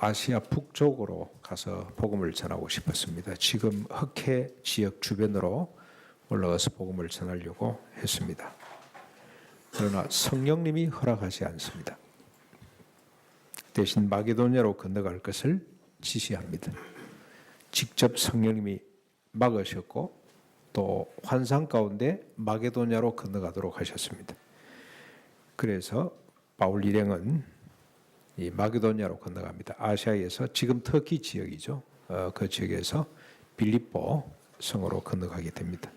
아시아 북쪽으로 가서 복음을 전하고 싶었습니다. 지금 흑해 지역 주변으로 올라가서 복음을 전하려고 했습니다. 그러나 성령님이 허락하지 않습니다. 대신 마게도냐로 건너갈 것을 지시합니다. 직접 성령님이 막으셨고 또 환상 가운데 마게도냐로 건너가도록 하셨습니다. 그래서 바울 일행은 이 마게도냐로 건너갑니다. 아시아에서 지금 터키 지역이죠. 그 지역에서 빌립보 성으로 건너가게 됩니다.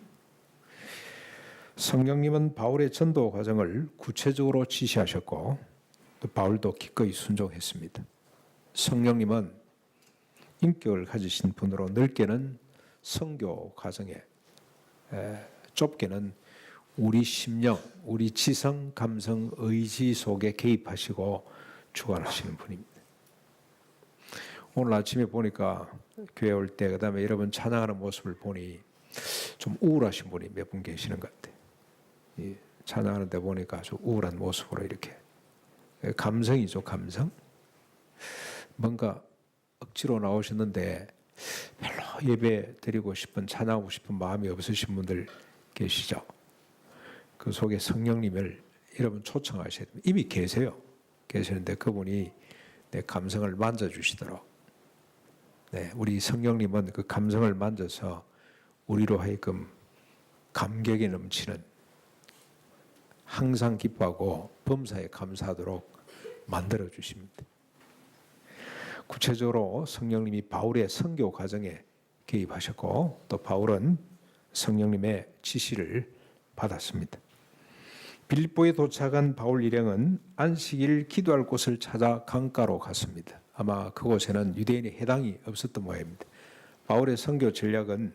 성령님은 바울의 전도 과정을 구체적으로 지시하셨고 또 바울도 기꺼이 순종했습니다. 성령님은 인격을 가지신 분으로 넓게는 선교 과정에, 좁게는 우리 심령, 우리 지성, 감성, 의지 속에 개입하시고 주관하시는 분입니다. 오늘 아침에 보니까 교회 올 때 그다음에 여러분 찬양하는 모습을 보니 좀 우울하신 분이 몇 분 계시는 것 같아요. 찬양하는 데 보니까 아주 우울한 모습으로 이렇게 감성이죠, 감성. 뭔가 억지로 나오셨는데 별로 예배 드리고 싶은, 찬양하고 싶은 마음이 없으신 분들 계시죠. 그 속에 성령님을 여러분 초청하셔야 됩니다. 이미 계시는데 그분이 내 감성을 만져주시도록, 우리 성령님은 그 감성을 만져서 우리로 하여금 감격에 넘치는, 항상 기뻐하고 범사에 감사하도록 만들어 주십니다. 구체적으로 성령님이 바울의 선교 과정에 개입하셨고 또 바울은 성령님의 지시를 받았습니다. 빌립보에 도착한 바울 일행은 안식일 기도할 곳을 찾아 강가로 갔습니다. 아마 그곳에는 유대인의 해당이 없었던 모양입니다. 바울의 선교 전략은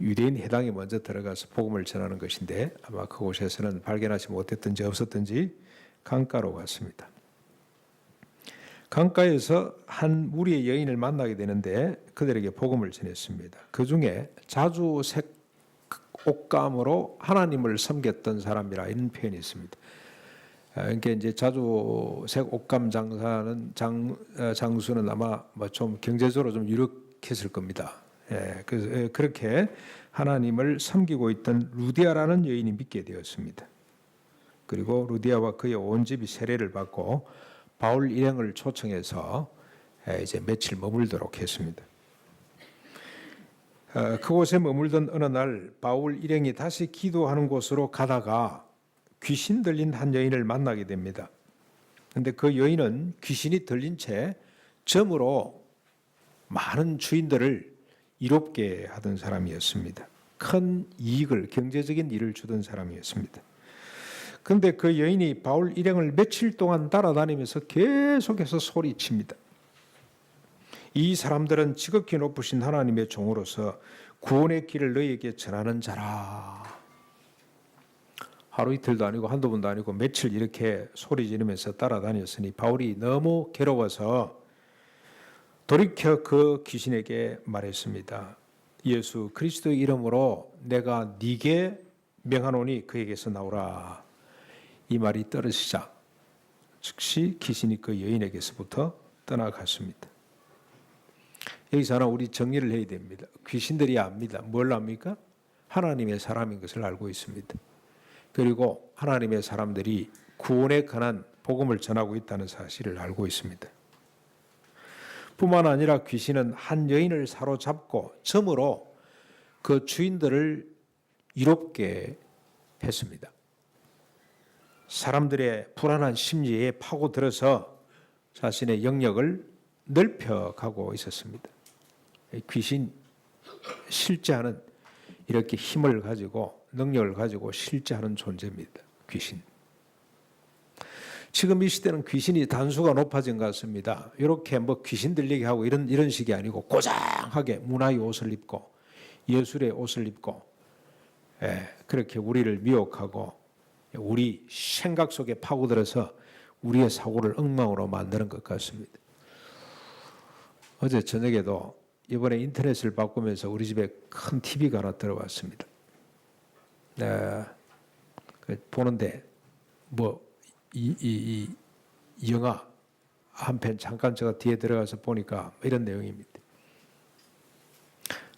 유대인 해당이 먼저 들어가서 복음을 전하는 것인데 아마 그곳에서는 발견하지 못했든지 없었든지 강가로 갔습니다. 강가에서 한 무리의 여인을 만나게 되는데 그들에게 복음을 전했습니다. 그 중에 자주색 옷감으로 하나님을 섬겼던 사람이라 이런 표현이 있습니다. 그러니까 이제 자주색 옷감 장수는 아마 좀 경제적으로 좀 유력했을 겁니다. 그래서 그렇게 하나님을 섬기고 있던 루디아라는 여인이 믿게 되었습니다. 그리고 루디아와 그의 온 집이 세례를 받고 바울 일행을 초청해서 이제 며칠 머물도록 했습니다. 그곳에 머물던 어느 날 바울 일행이 다시 기도하는 곳으로 가다가 귀신 들린 한 여인을 만나게 됩니다. 그런데 그 여인은 귀신이 들린 채 점으로 많은 주인들을 이롭게 하던 사람이었습니다. 큰 이익을, 경제적인 일을 주던 사람이었습니다. 그런데 그 여인이 바울 일행을 며칠 동안 따라다니면서 계속해서 소리칩니다. 이 사람들은 지극히 높으신 하나님의 종으로서 구원의 길을 너희에게 전하는 자라. 하루 이틀도 아니고 한두 번도 아니고 며칠 이렇게 소리 지르면서 따라다녔으니 바울이 너무 괴로워서 돌이켜 그 귀신에게 말했습니다. 예수 그리스도의 이름으로 내가 네게 명하노니 그에게서 나오라. 이 말이 떨어지자 즉시 귀신이 그 여인에게서부터 떠나갔습니다. 여기서 하나 우리 정리를 해야 됩니다. 귀신들이 압니다. 뭘 압니까? 하나님의 사람인 것을 알고 있습니다. 그리고 하나님의 사람들이 구원에 관한 복음을 전하고 있다는 사실을 알고 있습니다. 뿐만 아니라 귀신은 한 여인을 사로잡고 점으로 그 주인들을 이롭게 했습니다. 사람들의 불안한 심리에 파고들어서 자신의 영역을 넓혀가고 있었습니다. 귀신, 실제하는 이렇게 힘을 가지고 능력을 가지고 실제하는 존재입니다. 귀신. 지금 이 시대는 귀신이 단수가 높아진 것 같습니다. 이렇게 귀신 들리게 하고 이런 식이 아니고 고장하게 문화의 옷을 입고 예술의 옷을 입고 그렇게 우리를 미혹하고 우리 생각 속에 파고들어서 우리의 사고를 엉망으로 만드는 것 같습니다. 어제 저녁에도 이번에 인터넷을 바꾸면서 우리 집에 큰 TV가 하나 들어왔습니다. 보는데 이 영화 한편 잠깐 제가 뒤에 들어가서 보니까 이런 내용입니다.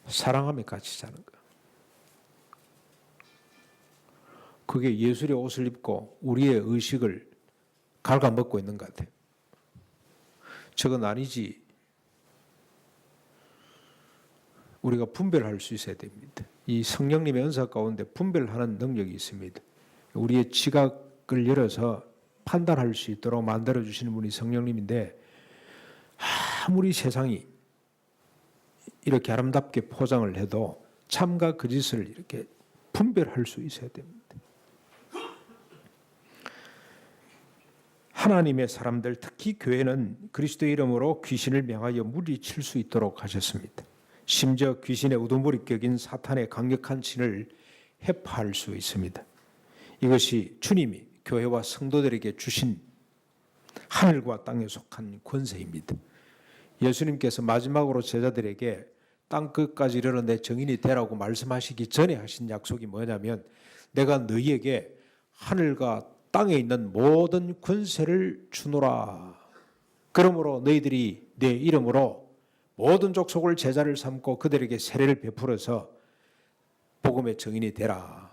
사랑하며 같이 자는 거. 그게 예술의 옷을 입고 우리의 의식을 갉아먹고 있는 것 같아요. 저건 아니지. 우리가 분별할 수 있어야 됩니다. 이 성령님의 은사 가운데 분별하는 능력이 있습니다. 우리의 지각을 열어서 판단할 수 있도록 만들어주시는 분이 성령님인데, 아무리 세상이 이렇게 아름답게 포장을 해도 참과 거짓을 이렇게 분별할 수 있어야 됩니다. 하나님의 사람들, 특히 교회는 그리스도의 이름으로 귀신을 명하여 물리칠 수 있도록 하셨습니다. 심지어 귀신의 우두머리 격인 사탄의 강력한 진을 해파할 수 있습니다. 이것이 주님이 교회와 성도들에게 주신 하늘과 땅에 속한 권세입니다. 예수님께서 마지막으로 제자들에게 땅 끝까지 이르러 내 증인이 되라고 말씀하시기 전에 하신 약속이 뭐냐면, 내가 너희에게 하늘과 땅에 있는 모든 권세를 주노라. 그러므로 너희들이 내 이름으로 모든 족속을 제자를 삼고 그들에게 세례를 베풀어서 복음의 증인이 되라.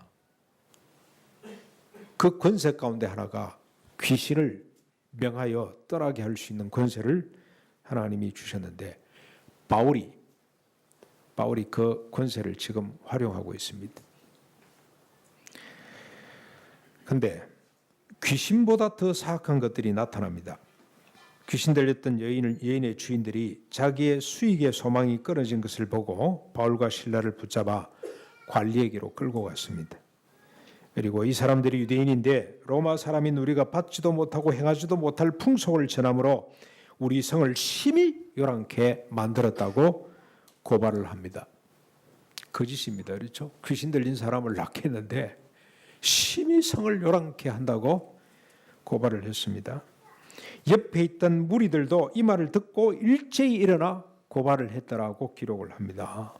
그 권세 가운데 하나가 귀신을 명하여 떠나게 할 수 있는 권세를 하나님이 주셨는데, 바울이 그 권세를 지금 활용하고 있습니다. 그런데 귀신보다 더 사악한 것들이 나타납니다. 귀신 들렸던 여인의 주인들이 자기의 수익의 소망이 끊어진 것을 보고 바울과 실라를 붙잡아 관리에게로 끌고 갔습니다. 그리고 이 사람들이 유대인인데 로마 사람인 우리가 받지도 못하고 행하지도 못할 풍속을 전함으로 우리 성을 심히 요란케 만들었다고 고발을 합니다. 거짓입니다. 그렇죠? 귀신 들린 사람을 낚였는데 심히 성을 요란케 한다고 고발을 했습니다. 옆에 있던 무리들도 이 말을 듣고 일제히 일어나 고발을 했다라고 기록을 합니다.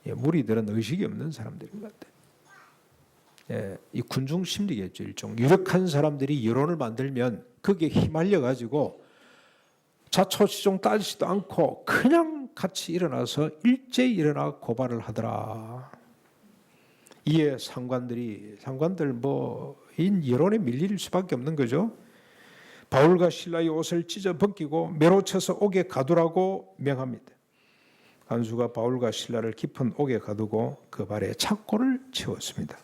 무리들은 의식이 없는 사람들인 것 같아요. 이 군중 심리겠죠. 일종 유력한 사람들이 여론을 만들면 거기에 휘말려 가지고 자초지종 따지지도 않고 그냥 같이 일어나서 일제히 일어나 고발을 하더라. 이에 상관들 여론에 밀릴 수밖에 없는 거죠. 바울과 실라의 옷을 찢어 벗기고 매로 쳐서 옥에 가두라고 명합니다. 간수가 바울과 실라를 깊은 옥에 가두고 그 발에 착고를 채웠습니다.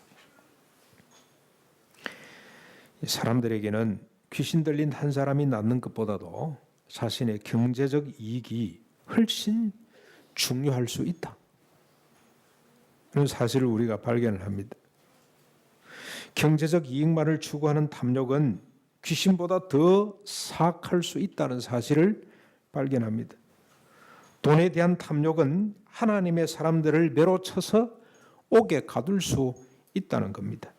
사람들에게는 귀신 들린 한 사람이 낫는 것보다도 자신의 경제적 이익이 훨씬 중요할 수 있다. 그런 사실을 우리가 발견을 합니다. 경제적 이익만을 추구하는 탐욕은 귀신보다 더 사악할 수 있다는 사실을 발견합니다. 돈에 대한 탐욕은 하나님의 사람들을 매로 쳐서 옥에 가둘 수 있다는 겁니다.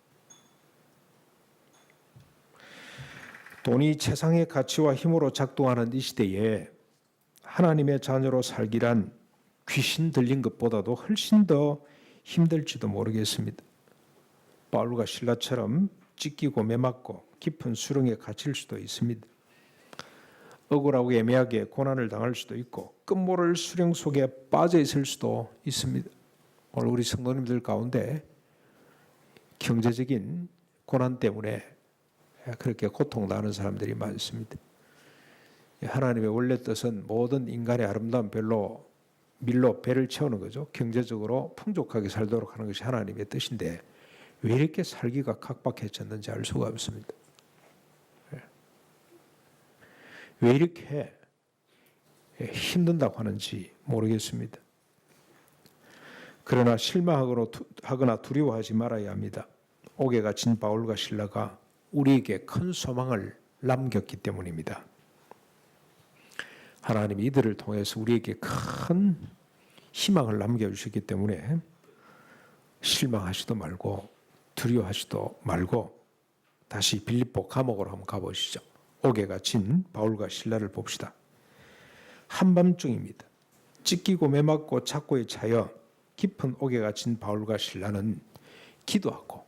돈이 최상의 가치와 힘으로 작동하는 이 시대에 하나님의 자녀로 살기란 귀신 들린 것보다도 훨씬 더 힘들지도 모르겠습니다. 바울과 실라처럼 찢기고 매맞고 깊은 수렁에 갇힐 수도 있습니다. 억울하고 애매하게 고난을 당할 수도 있고 끝모를 수렁 속에 빠져 있을 수도 있습니다. 오늘 우리 성도님들 가운데 경제적인 고난 때문에 그렇게 고통나는 사람들이 많습니다. 하나님의 원래 뜻은 모든 인간의 아름다운 밀로 배를 채우는 거죠. 경제적으로 풍족하게 살도록 하는 것이 하나님의 뜻인데 왜 이렇게 살기가 각박해졌는지 알 수가 없습니다. 왜 이렇게 힘든다고 하는지 모르겠습니다. 그러나 실망하거나 두려워하지 말아야 합니다. 옥에 갇힌 바울과 실라가 우리에게 큰 소망을 남겼기 때문입니다. 하나님이 이들을 통해서 우리에게 큰 희망을 남겨주셨기 때문에 실망하지도 말고 두려워하지도 말고 다시 빌립보 감옥으로 한번 가보시죠. 옥에 갇힌 바울과 실라를 봅시다. 한밤중입니다. 찢기고 매맞고 착고에 차여 깊은 옥에 갇힌 바울과 실라는 기도하고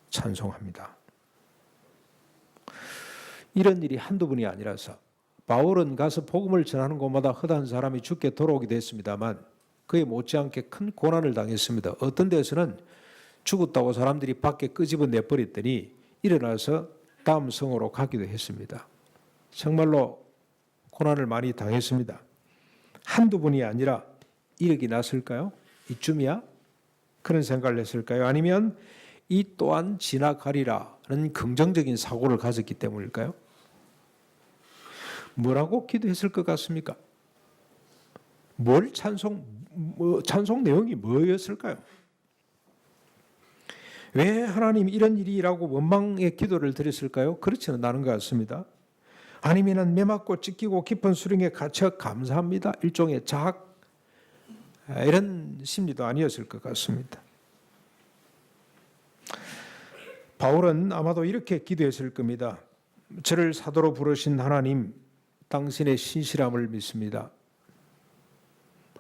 찬송합니다. 이런 일이 한두 번이 아니라서 바울은 가서 복음을 전하는 곳마다 허다한 사람이 죽게 돌아오기도 했습니다만 그에 못지않게 큰 고난을 당했습니다. 어떤 데서는 죽었다고 사람들이 밖에 끄집어 내버렸더니 일어나서 다음 성으로 가기도 했습니다. 정말로 고난을 많이 당했습니다. 한두 번이 아니라 이력이 났을까요? 이쯤이야? 그런 생각을 했을까요? 아니면 이 또한 지나가리라는 긍정적인 사고를 가졌기 때문일까요? 뭐라고 기도했을 것 같습니까? 찬송 내용이 뭐였을까요? 왜 하나님 이런 일이라고 원망의 기도를 드렸을까요? 그렇지는 않은 것 같습니다. 아니면 매맞고 찢기고 깊은 수렁에 갇혀 감사합니다. 일종의 자학 이런 심리도 아니었을 것 같습니다. 바울은 아마도 이렇게 기도했을 겁니다. 저를 사도로 부르신 하나님, 당신의 신실함을 믿습니다.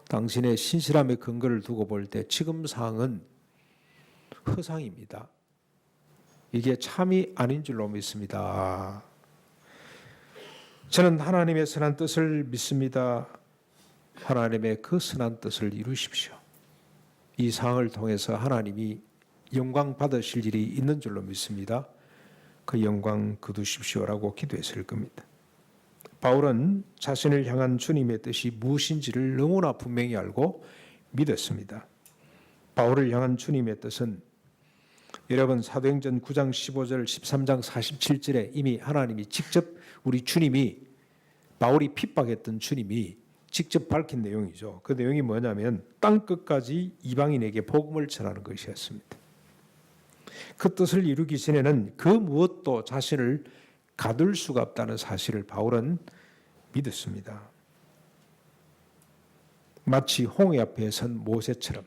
당신의 신실함의 근거를 두고 볼 때 지금 상황은 허상입니다. 이게 참이 아닌 줄로 믿습니다. 저는 하나님의 선한 뜻을 믿습니다. 하나님의 그 선한 뜻을 이루십시오. 이 상황을 통해서 하나님이 영광 받으실 일이 있는 줄로 믿습니다. 그 영광 거두십시오라고 기도했을 겁니다. 바울은 자신을 향한 주님의 뜻이 무엇인지를 너무나 분명히 알고 믿었습니다. 바울을 향한 주님의 뜻은 여러분 사도행전 9장 15절 13장 47절에 이미 하나님이 직접 우리 주님이 바울이 핍박했던 주님이 직접 밝힌 내용이죠. 그 내용이 뭐냐면 땅끝까지 이방인에게 복음을 전하는 것이었습니다. 그 뜻을 이루기 전에는 그 무엇도 자신을 가둘 수가 없다는 사실을 바울은 믿었습니다. 마치 홍해 앞에 선 모세처럼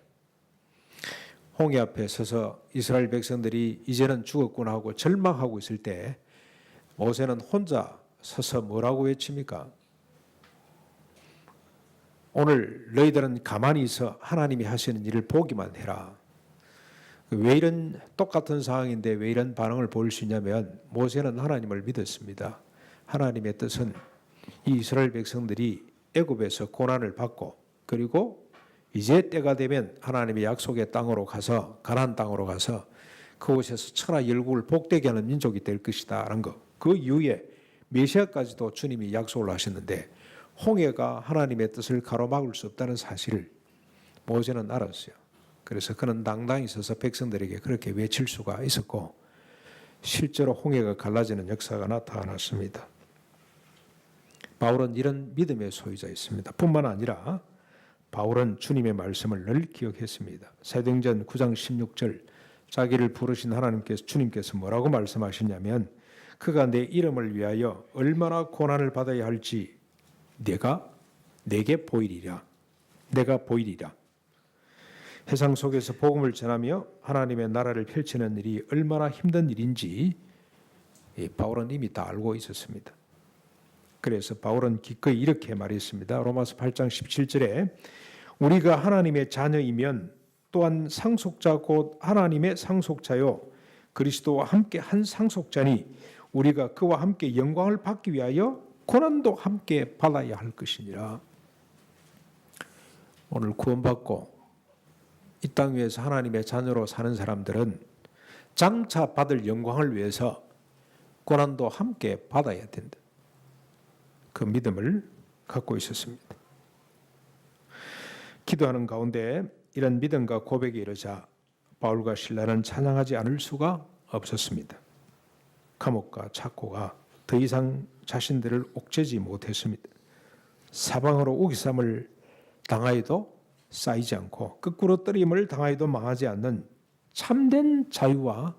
홍해 앞에 서서 이스라엘 백성들이 이제는 죽었구나 하고 절망하고 있을 때 모세는 혼자 서서 뭐라고 외칩니까? 오늘 너희들은 가만히 있어 하나님이 하시는 일을 보기만 해라. 왜 이런 똑같은 상황인데 왜 이런 반응을 보일 수 있냐면 모세는 하나님을 믿었습니다. 하나님의 뜻은 이 이스라엘 백성들이 애굽에서 고난을 받고 그리고 이제 때가 되면 하나님의 약속의 땅으로 가서 가나안 땅으로 가서 그곳에서 천하 열국을 복되게 하는 민족이 될 것이다 라는 것. 그 이후에 메시아까지도 주님이 약속을 하셨는데 홍해가 하나님의 뜻을 가로막을 수 없다는 사실을 모세는 알았어요. 그래서 그는 당당히 서서 백성들에게 그렇게 외칠 수가 있었고 실제로 홍해가 갈라지는 역사가 나타났습니다. 바울은 이런 믿음의 소유자였습니다. 뿐만 아니라 바울은 주님의 말씀을 늘 기억했습니다. 사도행전 9장 16절 자기를 부르신 하나님께서 주님께서 뭐라고 말씀하셨냐면 그가 내 이름을 위하여 얼마나 고난을 받아야 할지 내게 보이리라. 내가 보이리라. 세상 속에서 복음을 전하며 하나님의 나라를 펼치는 일이 얼마나 힘든 일인지 바울은 이미 다 알고 있었습니다. 그래서 바울은 기꺼이 이렇게 말했습니다. 로마서 8장 17절에 우리가 하나님의 자녀이면 또한 상속자 곧 하나님의 상속자요 그리스도와 함께 한 상속자니 우리가 그와 함께 영광을 받기 위하여 고난도 함께 받아야 할 것이니라. 오늘 구원받고 이 땅 위에서 하나님의 자녀로 사는 사람들은 장차 받을 영광을 위해서 고난도 함께 받아야 된다. 그 믿음을 갖고 있었습니다. 기도하는 가운데 이런 믿음과 고백이 이르자 바울과 실라는 찬양하지 않을 수가 없었습니다. 감옥과 착고가 더 이상 자신들을 옥죄지 못했습니다. 사방으로 우기쌈을 당하여도 쌓이지 않고 거꾸로 떨림을 당하여도 망하지 않는 참된 자유와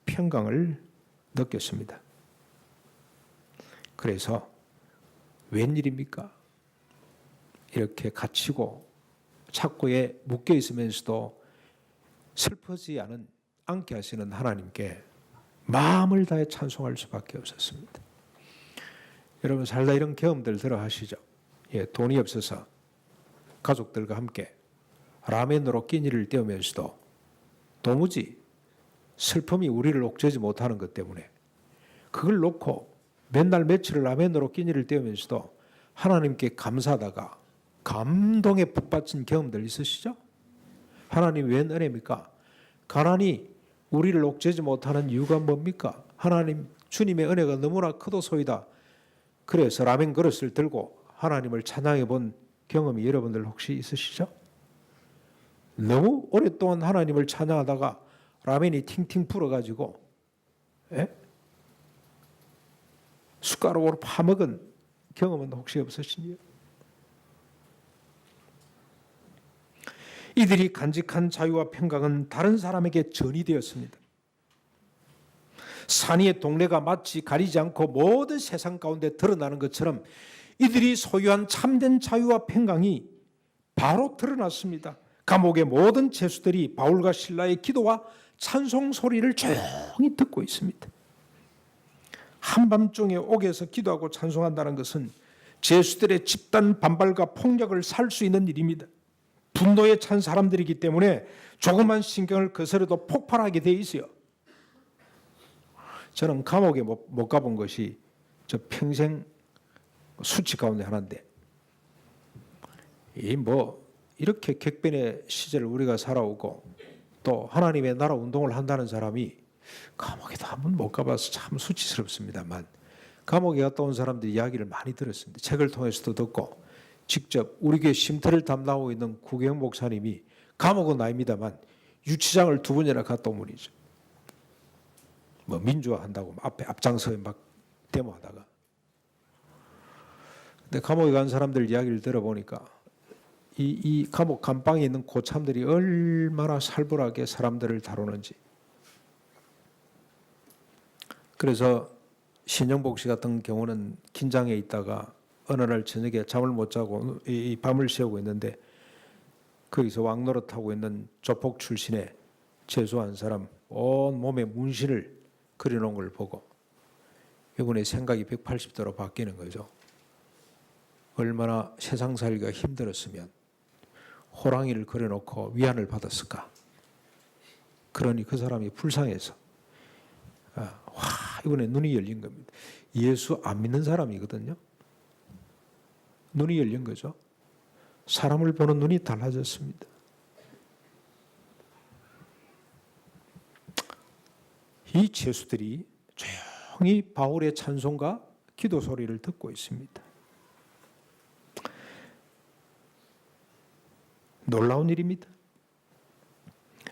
평강을 느꼈습니다. 그래서 웬일입니까? 이렇게 갇히고 착고에 묶여 있으면서도 슬퍼지 않게 하시는 하나님께 마음을 다해 찬송할 수밖에 없었습니다. 여러분 살다 이런 경험들 들어 하시죠? 돈이 없어서 가족들과 함께 라멘으로 끼니를 때우면서도 도무지 슬픔이 우리를 옥죄지 못하는 것 때문에 그걸 놓고 맨날 며칠을 라멘으로 끼니를 때우면서도 하나님께 감사하다가 감동에 북받친 경험들 있으시죠? 하나님 웬 은혜입니까? 가난이 우리를 옥죄지 못하는 이유가 뭡니까? 하나님 주님의 은혜가 너무나 크도소이다. 그래서 라멘 그릇을 들고 하나님을 찬양해 본 경험이 여러분들 혹시 있으시죠? 너무 오랫동안 하나님을 찬양하다가 라멘이 팅팅 불어가지고 숟가락으로 파먹은 경험은 혹시 없으시니요? 이들이 간직한 자유와 평강은 다른 사람에게 전이 되었습니다. 산이의 동네가 마치 가리지 않고 모든 세상 가운데 드러나는 것처럼 이들이 소유한 참된 자유와 평강이 바로 드러났습니다. 감옥의 모든 죄수들이 바울과 실라의 기도와 찬송 소리를 조용히 듣고 있습니다. 한밤중에 옥에서 기도하고 찬송한다는 것은 죄수들의 집단 반발과 폭력을 살 수 있는 일입니다. 분노에 찬 사람들이기 때문에 조그만 신경을 거스려도 폭발하게 돼 있어요. 저는 감옥에 못 가본 것이 저 평생 수치 가운데 하나인데, 이렇게 객변의 시절을 우리가 살아오고 또 하나님의 나라 운동을 한다는 사람이 감옥에도 한번 못 가봐서 참 수치스럽습니다만, 감옥에 갔다 온 사람들 이야기를 많이 들었습니다. 책을 통해서도 듣고 직접 우리 교회 쉼터를 담당하고 있는 구경 목사님이 감옥은 아닙니다만 유치장을 2번이나 갔다 온 분이죠. 민주화 한다고 앞에 앞장서에 막 데모하다가. 근데 감옥에 간 사람들 이야기를 들어보니까 이 감옥 감방에 있는 고참들이 얼마나 살벌하게 사람들을 다루는지. 그래서 신영복 씨 같은 경우는 긴장해 있다가 어느 날 저녁에 잠을 못 자고 이 밤을 새우고 있는데 거기서 왕노릇하고 있는 조폭 출신의 죄수 한 사람 온 몸에 문신을 그려놓은 걸 보고 이분의 생각이 180도로 바뀌는 거죠. 얼마나 세상 살기가 힘들었으면 호랑이를 그려놓고 위안을 받았을까. 그러니 그 사람이 불쌍해서 이번에 눈이 열린 겁니다. 예수 안 믿는 사람이거든요. 눈이 열린 거죠. 사람을 보는 눈이 달라졌습니다. 이 죄수들이 조용히 바울의 찬송과 기도 소리를 듣고 있습니다. 놀라운 일입니다.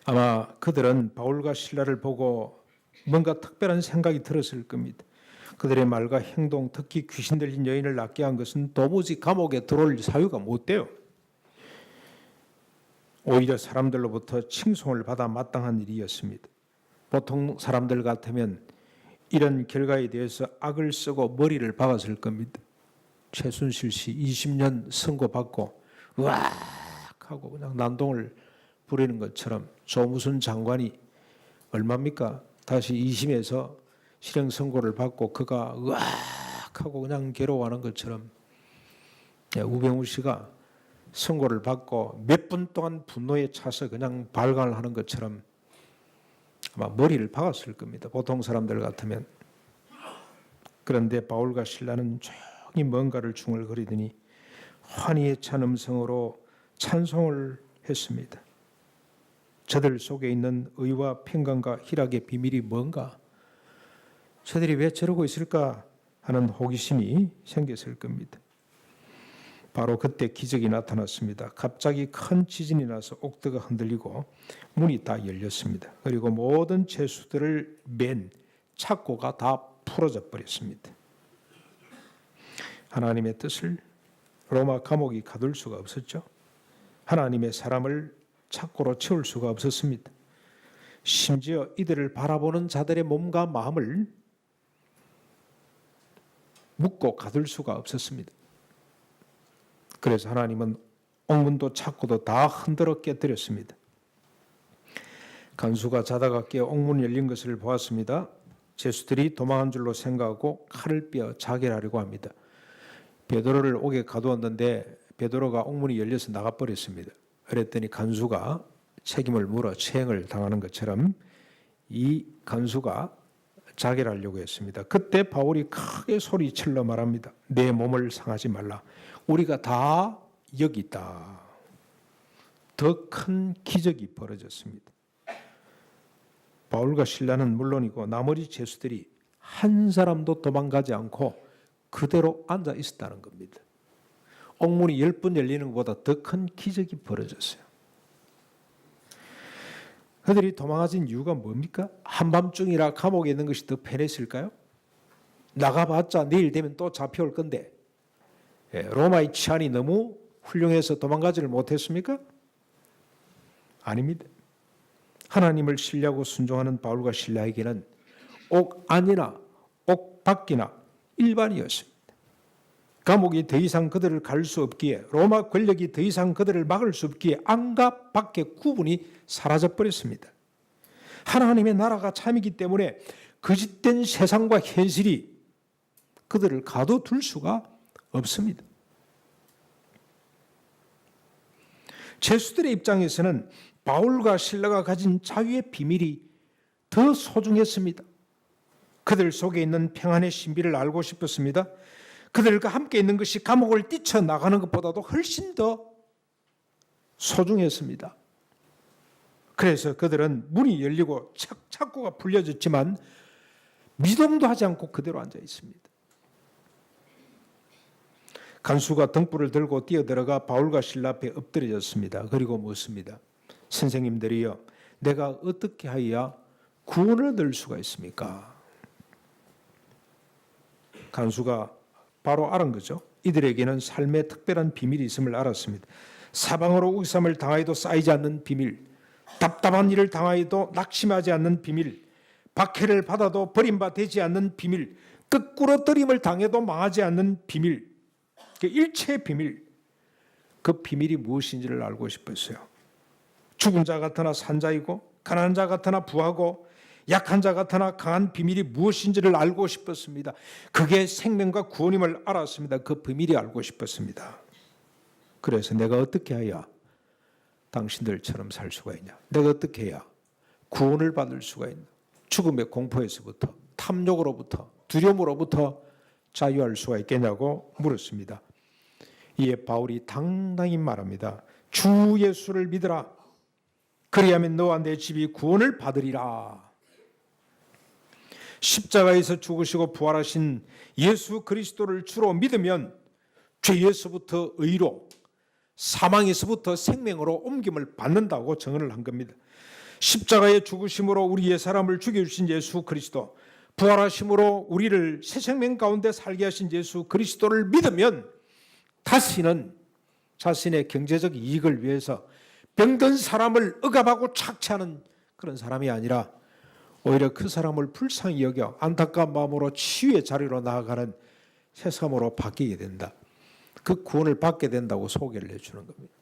아마 그들은 바울과 실라를 보고 뭔가 특별한 생각이 들었을 겁니다. 그들의 말과 행동, 특히 귀신 들린 여인을 낫게 한 것은 도무지 감옥에 들어올 사유가 못 돼요. 오히려 사람들로부터 칭송을 받아 마땅한 일이었습니다. 보통 사람들 같으면 이런 결과에 대해서 악을 쓰고 머리를 박았을 겁니다. 최순실 씨 20년 선고받고 으악 하고 그냥 난동을 부리는 것처럼 조무순 장관이 얼마입니까? 다시 2심에서 실형 선고를 받고 그가 으악 하고 그냥 괴로워하는 것처럼 우병우 씨가 선고를 받고 몇 분 동안 분노에 차서 그냥 발광을 하는 것처럼 아마 머리를 박았을 겁니다. 보통 사람들 같으면. 그런데 바울과 실라는 조용히 뭔가를 중얼거리더니 환희에 찬 음성으로 찬송을 했습니다. 저들 속에 있는 의와 평강과 희락의 비밀이 뭔가? 저들이 왜 저러고 있을까 하는 호기심이 생겼을 겁니다. 바로 그때 기적이 나타났습니다. 갑자기 큰 지진이 나서 옥더가 흔들리고 문이 다 열렸습니다. 그리고 모든 죄수들을 맨 착고가 다 풀어져 버렸습니다. 하나님의 뜻을 로마 감옥이 가둘 수가 없었죠. 하나님의 사람을 착고로 채울 수가 없었습니다. 심지어 이들을 바라보는 자들의 몸과 마음을 묶고 가둘 수가 없었습니다. 그래서 하나님은 옥문도 착고도 다 흔들어 깨뜨렸습니다. 간수가 자다가 깨어 옥문이 열린 것을 보았습니다. 죄수들이 도망한 줄로 생각하고 칼을 빼어 자결하려고 합니다. 베드로를 옥에 가두었는데 베드로가 옥문이 열려서 나가버렸습니다. 그랬더니 간수가 책임을 물어 체행을 당하는 것처럼 이 간수가 자결하려고 했습니다. 그때 바울이 크게 소리칠러 말합니다. 내 몸을 상하지 말라. 우리가 다 여기 있다. 더 큰 기적이 벌어졌습니다. 바울과 실라는 물론이고 나머지 죄수들이 한 사람도 도망가지 않고 그대로 앉아 있었다는 겁니다. 옥문이 10번 열리는 것보다 더 큰 기적이 벌어졌어요. 그들이 도망가진 이유가 뭡니까? 한밤중이라 감옥에 있는 것이 더 편했을까요? 나가봤자 내일 되면 또 잡혀올 건데 로마의 치안이 너무 훌륭해서 도망가지를 못했습니까? 아닙니다. 하나님을 신뢰하고 순종하는 바울과 실라에게는 옥 안이나 옥 밖이나 일반이었습니다. 감옥이 더 이상 그들을 갈 수 없기에, 로마 권력이 더 이상 그들을 막을 수 없기에 안과 밖의 구분이 사라져버렸습니다. 하나님의 나라가 참이기 때문에 거짓된 세상과 현실이 그들을 가둬둘 수가 없습니다. 죄수들의 입장에서는 바울과 실라가 가진 자유의 비밀이 더 소중했습니다. 그들 속에 있는 평안의 신비를 알고 싶었습니다. 그들과 함께 있는 것이 감옥을 뛰쳐나가는 것보다도 훨씬 더 소중했습니다. 그래서 그들은 문이 열리고 창고가 풀려졌지만 미동도 하지 않고 그대로 앉아 있습니다. 간수가 등불을 들고 뛰어들어가 바울과 실라 앞에 엎드려졌습니다. 그리고 묻습니다. 선생님들이여, 내가 어떻게 하여야 구원을 얻을 수가 있습니까? 간수가 바로 알은 거죠. 이들에게는 삶의 특별한 비밀이 있음을 알았습니다. 사방으로 우기삼을 당하여도 쌓이지 않는 비밀, 답답한 일을 당하여도 낙심하지 않는 비밀, 박해를 받아도 버림받지 않는 비밀, 끄꾸러뜨림을 당해도 망하지 않는 비밀, 일체의 비밀, 그 비밀이 무엇인지를 알고 싶었어요. 죽은 자 같으나 산자이고 가난한 자 같으나 부하고 약한 자 같으나 강한 비밀이 무엇인지를 알고 싶었습니다. 그게 생명과 구원임을 알았습니다. 그 비밀이 알고 싶었습니다. 그래서 내가 어떻게 해야 당신들처럼 살 수가 있냐? 내가 어떻게 해야 구원을 받을 수가 있냐? 죽음의 공포에서부터, 탐욕으로부터, 두려움으로부터 자유할 수가 있겠냐고 물었습니다. 이에 바울이 당당히 말합니다. 주 예수를 믿으라. 그리하면 너와 내 집이 구원을 받으리라. 십자가에서 죽으시고 부활하신 예수 그리스도를 주로 믿으면 죄에서부터 의로, 사망에서부터 생명으로 옮김을 받는다고 증언을 한 겁니다. 십자가의 죽으심으로 우리 옛사람을 죽여주신 예수 그리스도, 부활하심으로 우리를 새 생명 가운데 살게 하신 예수 그리스도를 믿으면 다시는 자신의 경제적 이익을 위해서 병든 사람을 억압하고 착취하는 그런 사람이 아니라 오히려 그 사람을 불쌍히 여겨 안타까운 마음으로 치유의 자리로 나아가는 새 사람으로 바뀌게 된다. 그 구원을 받게 된다고 소개를 해주는 겁니다.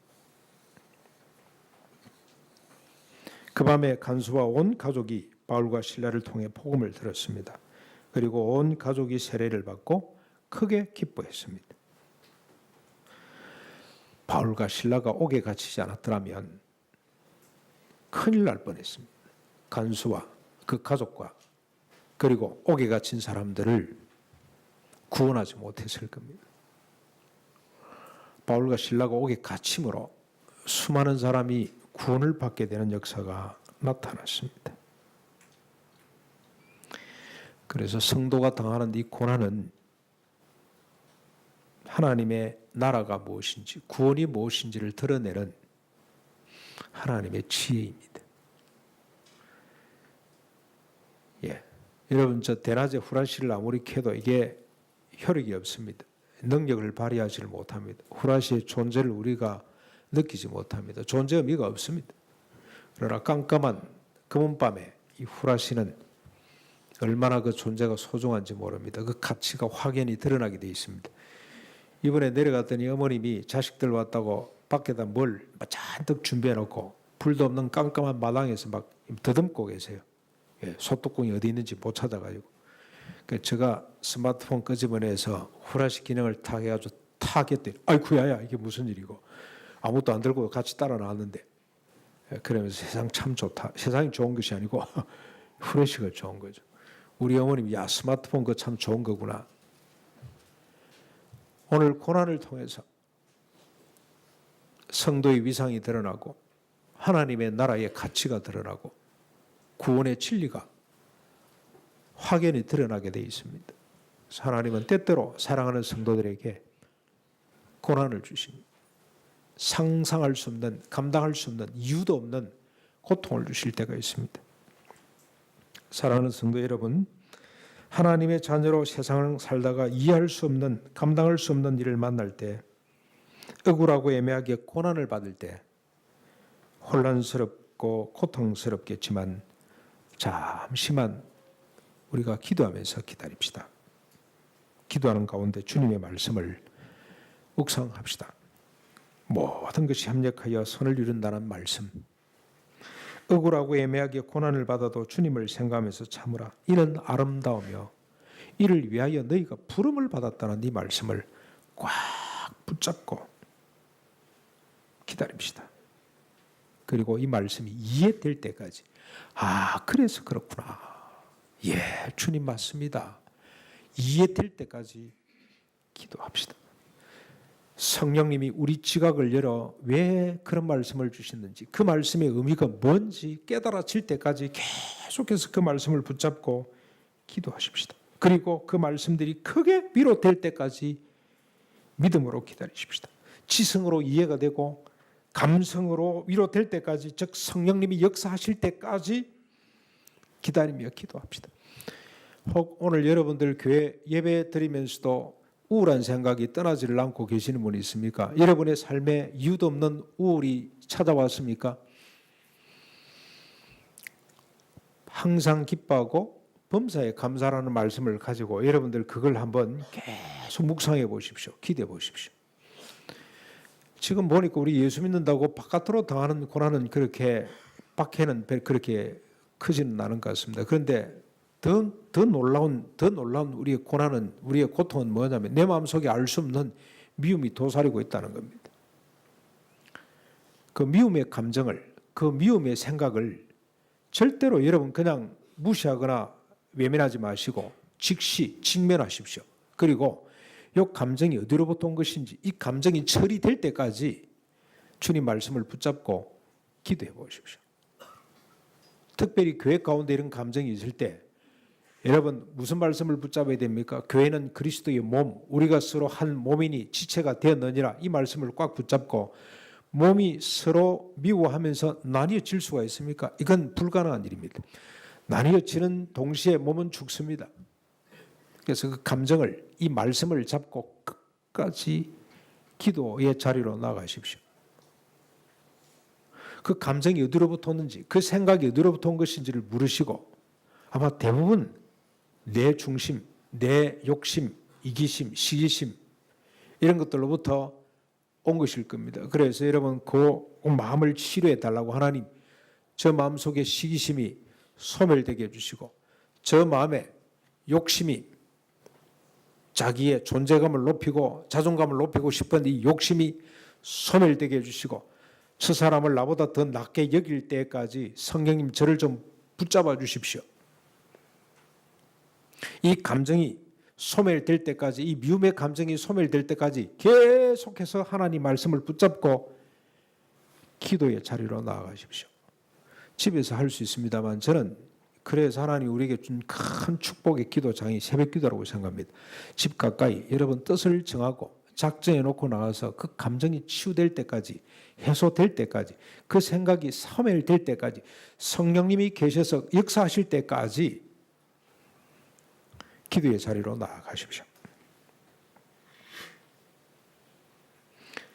그 밤에 간수와 온 가족이 바울과 실라를 통해 복음을 들었습니다. 그리고 온 가족이 세례를 받고 크게 기뻐했습니다. 바울과 실라가 옥에 갇히지 않았더라면 큰일 날 뻔했습니다. 간수와 그 가족과 그리고 옥에 갇힌 사람들을 구원하지 못했을 겁니다. 바울과 실라가 옥에 갇힘으로 수많은 사람이 구원을 받게 되는 역사가 나타났습니다. 그래서 성도가 당하는 이 고난은 하나님의 나라가 무엇인지, 구원이 무엇인지를 드러내는 하나님의 지혜입니다. 여러분, 저 대낮에 후라시를 아무리 켜도 이게 효력이 없습니다. 능력을 발휘하지를 못합니다. 후라시의 존재를 우리가 느끼지 못합니다. 존재 의미가 없습니다. 그러나 깜깜한 검은 밤에 이 후라시는 얼마나 그 존재가 소중한지 모릅니다. 그 가치가 확연히 드러나게 되어 있습니다. 이번에 내려갔더니 어머님이 자식들 왔다고 밖에다 뭘 잔뜩 준비해놓고 불도 없는 깜깜한 마당에서 막 더듬고 계세요. 소뚜껑이 어디 있는지 못 찾아가지고. 제가 스마트폰 끄집어내서 후라시 기능을 탁 해가지고 탁 했더니 아이쿠야야 이게 무슨 일이고 아무것도 안 들고 같이 따라 나왔는데 그러면서 세상 참 좋다. 세상이 좋은 것이 아니고 후레쉬가 좋은 거죠. 우리 어머님이 야 스마트폰 그거 참 좋은 거구나. 오늘 고난을 통해서 성도의 위상이 드러나고 하나님의 나라의 가치가 드러나고 구원의 진리가 확연히 드러나게 되어 있습니다. 하나님은 때때로 사랑하는 성도들에게 고난을 주십니다. 상상할 수 없는, 감당할 수 없는, 이유도 없는 고통을 주실 때가 있습니다. 사랑하는 성도 여러분, 하나님의 자녀로 세상을 살다가 이해할 수 없는, 감당할 수 없는 일을 만날 때, 억울하고 애매하게 고난을 받을 때 혼란스럽고 고통스럽겠지만 잠시만 우리가 기도하면서 기다립시다. 기도하는 가운데 주님의 말씀을 묵상합시다. 모든 것이 협력하여 선을 이룬다는 말씀. 억울하고 애매하게 고난을 받아도 주님을 생각하면서 참으라. 이는 아름다우며 이를 위하여 너희가 부름을 받았다는 이 말씀을 꽉 붙잡고 기다립시다. 그리고 이 말씀이 이해될 때까지 그래서 그렇구나. 예, 주님 맞습니다. 이해될 때까지 기도합시다. 성령님이 우리 지각을 열어 왜 그런 말씀을 주셨는지, 그 말씀의 의미가 뭔지 깨달아질 때까지 계속해서 그 말씀을 붙잡고 기도하십시다. 그리고 그 말씀들이 크게 위로될 때까지 믿음으로 기다리십시다. 지성으로 이해가 되고 감성으로 위로될 때까지, 즉 성령님이 역사하실 때까지 기다리며 기도합시다. 혹 오늘 여러분들 교회 예배 드리면서도 우울한 생각이 떠나지를 않고 계시는 분이 있습니까? 여러분의 삶에 이유도 없는 우울이 찾아왔습니까? 항상 기뻐하고 범사에 감사라는 말씀을 가지고 여러분들 그걸 한번 계속 묵상해 보십시오. 기대해 보십시오. 지금 보니까 우리 예수 믿는다고 바깥으로 당하는 고난은 그렇게 밖에는 그렇게 크지는 않은 것 같습니다. 그런데 더 놀라운 우리의 고난은, 우리의 고통은 뭐냐면 내 마음속에 알 수 없는 미움이 도사리고 있다는 겁니다. 그 미움의 감정을, 그 미움의 생각을 절대로 여러분 그냥 무시하거나 외면하지 마시고 즉시 직면하십시오. 그리고 이 감정이 어디로부터 온 것인지, 이 감정이 처리될 때까지 주님 말씀을 붙잡고 기도해 보십시오. 특별히 교회 가운데 이런 감정이 있을 때 여러분 무슨 말씀을 붙잡아야 됩니까? 교회는 그리스도의 몸, 우리가 서로 한 몸이니 지체가 되었느니라. 이 말씀을 꽉 붙잡고, 몸이 서로 미워하면서 나뉘어질 수가 있습니까? 이건 불가능한 일입니다. 나뉘어지는 동시에 몸은 죽습니다. 그래서 그 감정을, 이 말씀을 잡고 끝까지 기도의 자리로 나가십시오. 그 감정이 어디로부터 오는지, 그 생각이 어디로부터 온 것인지를 물으시고, 아마 대부분 내 중심, 내 욕심, 이기심, 시기심 이런 것들로부터 온 것일 겁니다. 그래서 여러분 그 마음을 치료해 달라고, 하나님 저 마음속에 시기심이 소멸되게 해주시고, 저 마음에 욕심이 자기의 존재감을 높이고 자존감을 높이고 싶은 이 욕심이 소멸되게 해주시고, 저 사람을 나보다 더 낮게 여길 때까지 성령님 저를 좀 붙잡아 주십시오. 이 감정이 소멸될 때까지, 이 미움의 감정이 소멸될 때까지 계속해서 하나님 말씀을 붙잡고 기도의 자리로 나아가십시오. 집에서 할 수 있습니다만 저는 그래서 하나님 우리에게 준 큰 축복의 기도장이 새벽기도라고 생각합니다. 집 가까이 여러분 뜻을 정하고 작정해 놓고 나가서 그 감정이 치유될 때까지, 해소될 때까지, 그 생각이 소멸될 때까지, 성령님이 계셔서 역사하실 때까지 기도의 자리로 나아가십시오.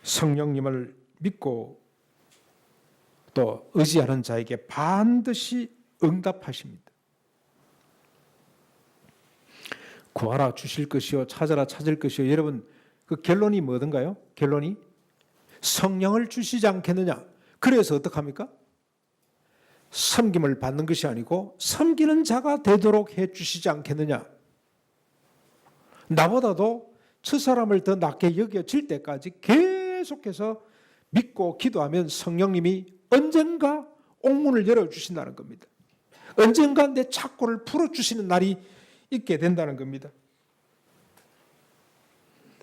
성령님을 믿고 또 의지하는 자에게 반드시 응답하십니다. 구하라 주실 것이요, 찾아라 찾을 것이요. 여러분 그 결론이 뭐든가요? 결론이 성령을 주시지 않겠느냐. 그래서 어떡합니까? 섬김을 받는 것이 아니고 섬기는 자가 되도록 해주시지 않겠느냐. 나보다도 저 사람을 더 낮게 여겨질 때까지 계속해서 믿고 기도하면 성령님이 언젠가 옥문을 열어주신다는 겁니다. 언젠가 내 착고를 풀어주시는 날이 있게 된다는 겁니다.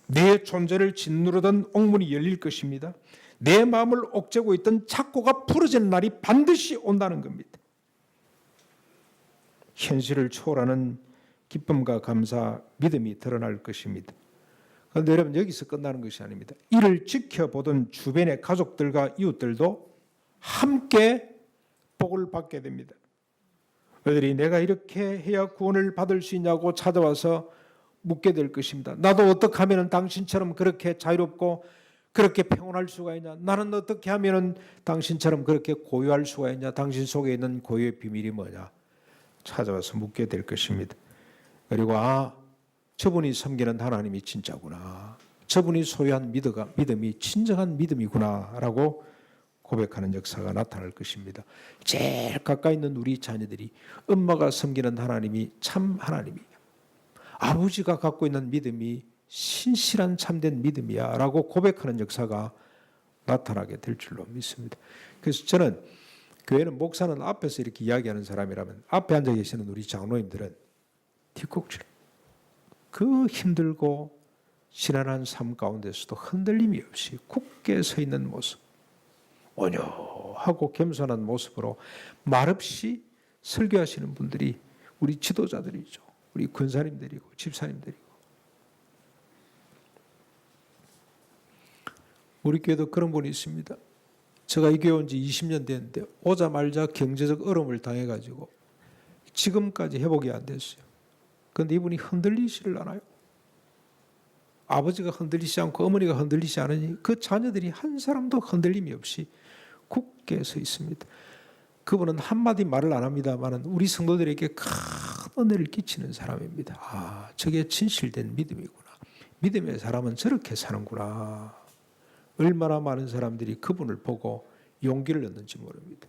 내 존재를 짓누르던 옥문이 열릴 것입니다. 내 마음을 옥죄고 있던 착고가 풀어지는 날이 반드시 온다는 겁니다. 현실을 초월하는 기쁨과 감사, 믿음이 드러날 것입니다. 그런데 여러분, 여기서 끝나는 것이 아닙니다. 이를 지켜보던 주변의 가족들과 이웃들도 함께 복을 받게 됩니다. 그들이 내가 이렇게 해야 구원을 받을 수 있냐고 찾아와서 묻게 될 것입니다. 나도 어떻게 하면 당신처럼 그렇게 자유롭고 그렇게 평온할 수가 있냐? 나는 어떻게 하면 당신처럼 그렇게 고요할 수가 있냐? 당신 속에 있는 고요의 비밀이 뭐냐? 찾아와서 묻게 될 것입니다. 그리고 저분이 섬기는 하나님이 진짜구나. 저분이 소유한 믿음이 진정한 믿음이구나 라고 고백하는 역사가 나타날 것입니다. 제일 가까이 있는 우리 자녀들이 엄마가 섬기는 하나님이 참 하나님이야. 아버지가 갖고 있는 믿음이 신실한 참된 믿음이야 라고 고백하는 역사가 나타나게 될 줄로 믿습니다. 그래서 저는 교회는 목사는 앞에서 이렇게 이야기하는 사람이라면 앞에 앉아 계시는 우리 장로님들은 뒷꼭질, 그 힘들고 지난한 삶 가운데서도 흔들림이 없이 굳게 서 있는 모습, 온유하고 겸손한 모습으로 말없이 설교하시는 분들이 우리 지도자들이죠. 우리 권사님들이고 집사님들이고. 우리 교회도 그런 분이 있습니다. 제가 이 교회 온 지 20년 됐는데 오자마자 경제적 어려움을 당해가지고 지금까지 회복이 안 됐어요. 그런데 이분이 흔들리지를 않아요. 아버지가 흔들리지 않고 어머니가 흔들리지 않으니 그 자녀들이 한 사람도 흔들림이 없이 굳게 서 있습니다. 그분은 한마디 말을 안 합니다만 우리 성도들에게 큰 은혜를 끼치는 사람입니다. 저게 진실된 믿음이구나. 믿음의 사람은 저렇게 사는구나. 얼마나 많은 사람들이 그분을 보고 용기를 얻는지 모릅니다.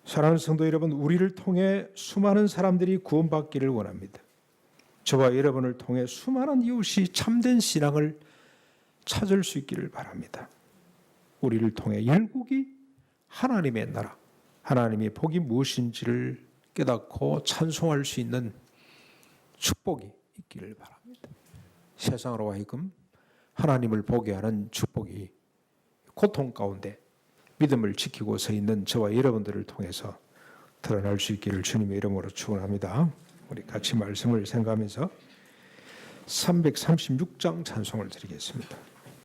사랑하는 성도 여러분, 우리를 통해 수많은 사람들이 구원받기를 원합니다. 저와 여러분을 통해 수많은 이웃이 참된 신앙을 찾을 수 있기를 바랍니다. 우리를 통해 열국이 하나님의 나라, 하나님의 복이 무엇인지를 깨닫고 찬송할 수 있는 축복이 있기를 바랍니다. 세상으로 하여금 하나님을 보게 하는 축복이 고통 가운데 믿음을 지키고 서 있는 저와 여러분들을 통해서 드러날 수 있기를 주님의 이름으로 축원합니다. 우리 같이 말씀을 생각하면서 336장 찬송을 드리겠습니다.